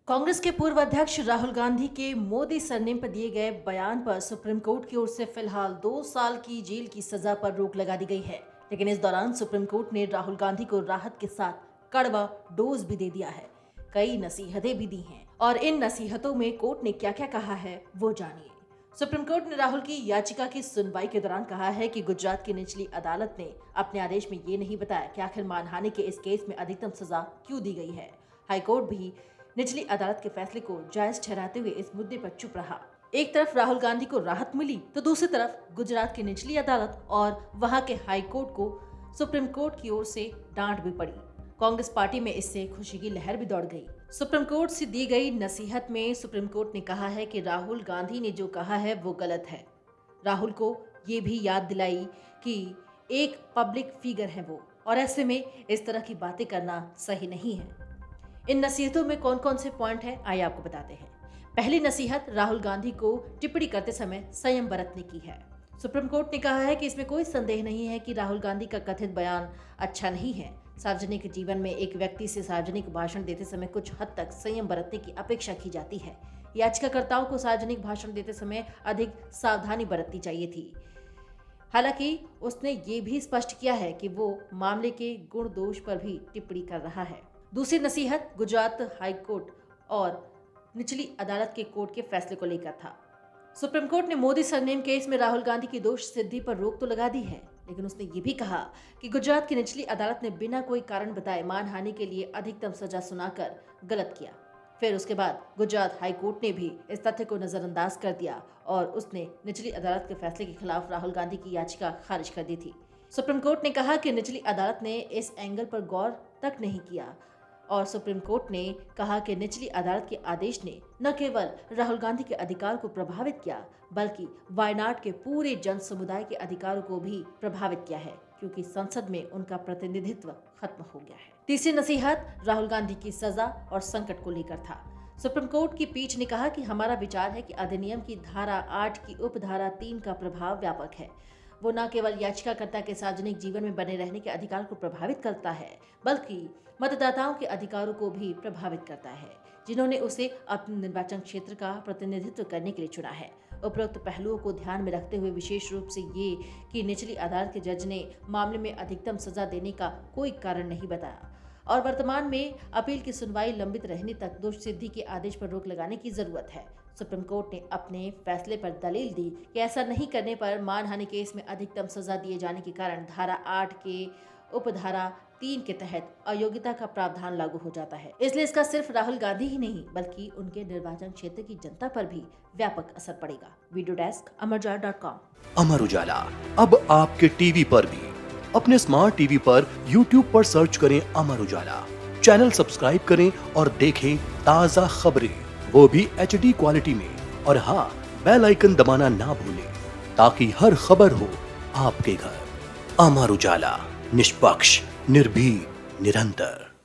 कांग्रेस के पूर्व अध्यक्ष राहुल गांधी के मोदी सरनेम पर दिए गए बयान पर सुप्रीम कोर्ट की ओर से फिलहाल 2 साल की जेल की सजा पर रोक लगा दी गई है। लेकिन इस दौरान सुप्रीम कोर्ट ने राहुल गांधी को राहत के साथ कड़वा डोज भी दे दिया है। कई नसीहतें भी दी हैं और इन नसीहतों में कोर्ट ने क्या क्या कहा है वो जानिए। सुप्रीम कोर्ट ने राहुल की याचिका की सुनवाई के दौरान कहा है कि गुजरात की निचली अदालत ने अपने आदेश में ये नहीं बताया कि आखिर मानहानि के इस केस में अधिकतम सजा क्यों दी गई है। हाईकोर्ट भी निचली अदालत के फैसले को जायज ठहराते हुए इस मुद्दे पर चुप रहा। एक तरफ राहुल गांधी को राहत मिली तो दूसरी तरफ गुजरात की निचली अदालत और वहां के हाई कोर्ट को सुप्रीम कोर्ट की ओर से डांट भी पड़ी। कांग्रेस पार्टी में इससे खुशी की लहर भी दौड़ गई। सुप्रीम कोर्ट से दी गई नसीहत में सुप्रीम कोर्ट ने कहा है कि राहुल गांधी ने जो कहा है वो गलत है। राहुल को ये भी याद दिलाई कि एक पब्लिक फिगर है वो, और ऐसे में इस तरह की बातें करना सही नहीं है। इन नसीहतों में कौन कौन से पॉइंट हैं आइए आपको बताते हैं। पहली नसीहत राहुल गांधी को टिप्पणी करते समय संयम बरतने की है। सुप्रीम कोर्ट ने कहा है कि इसमें कोई संदेह नहीं है कि राहुल गांधी का कथित बयान अच्छा नहीं है। सार्वजनिक जीवन में एक व्यक्ति से सार्वजनिक भाषण देते समय कुछ हद तक संयम बरतने की अपेक्षा की जाती है। याचिकाकर्ताओं को सार्वजनिक भाषण देते समय अधिक सावधानी बरतनी चाहिए थी। हालांकि उसने ये भी स्पष्ट किया है कि वो मामले के गुण दोष पर भी टिप्पणी कर रहा है। दूसरी नसीहत गुजरात हाई कोर्ट और निचली अदालत के कोर्ट के फैसले को लेकर था। सुप्रीम कोर्ट ने मोदी सरनेम केस में राहुल गांधी की दोष सिद्धि पर रोक तो लगा दी है, लेकिन उसने ये भी कहा कि गुजरात की निचली अदालत ने बिना कोई कारण बताए मानहानि के लिए अधिकतम सजा सुनाकर गलत किया। फिर उसके बाद गुजरात हाई कोर्ट ने भी इस तथ्य को नजरअंदाज कर दिया और उसने निचली अदालत के फैसले के खिलाफ राहुल गांधी की याचिका खारिज कर दी थी। सुप्रीम कोर्ट ने कहा कि निचली अदालत ने इस एंगल पर गौर तक नहीं किया और सुप्रीम कोर्ट ने कहा कि निचली अदालत के आदेश ने न केवल राहुल गांधी के अधिकार को प्रभावित किया बल्कि वायनाड के पूरे जन समुदाय के अधिकारों को भी प्रभावित किया है, क्योंकि संसद में उनका प्रतिनिधित्व खत्म हो गया है। तीसरी नसीहत राहुल गांधी की सजा और संकट को लेकर था। सुप्रीम कोर्ट की पीठ ने कहा कि हमारा विचार है कि अधिनियम की धारा 8 की उपधारा 3 का प्रभाव व्यापक है। वो न केवल याचिकाकर्ता के सार्वजनिक जीवन में बने रहने के अधिकार को प्रभावित करता है बल्कि मतदाताओं के अधिकारों को भी प्रभावित करता है, जिन्होंने उसे अपने निर्वाचन क्षेत्र का प्रतिनिधित्व करने के लिए चुना है। उपरोक्त पहलुओं को ध्यान में रखते हुए विशेष रूप से ये कि निचली अदालत के जज ने मामले में अधिकतम सजा देने का कोई कारण नहीं बताया और वर्तमान में अपील की सुनवाई लंबित रहने तक दोष सिद्धि के आदेश पर रोक लगाने की जरूरत है। सुप्रीम कोर्ट ने अपने फैसले पर दलील दी कि ऐसा नहीं करने पर मानहानि केस में अधिकतम सजा दिए जाने के कारण धारा 8 के उपधारा 3 के तहत अयोग्यता का प्रावधान लागू हो जाता है। इसलिए इसका सिर्फ राहुल गांधी ही नहीं बल्कि उनके निर्वाचन क्षेत्र की जनता पर भी व्यापक असर पड़ेगा। Video desk amarujala.com। Amar Ujala अब आपके टीवी पर भी। अपने स्मार्ट टीवी पर YouTube पर सर्च करें अमर उजाला, चैनल सब्सक्राइब करें और देखें ताज़ा खबरें, वो भी HD क्वालिटी में। और हाँ, बेल आइकन दबाना ना भूलें ताकि हर खबर हो आपके घर। अमर उजाला, निष्पक्ष, निर्भीक, निरंतर।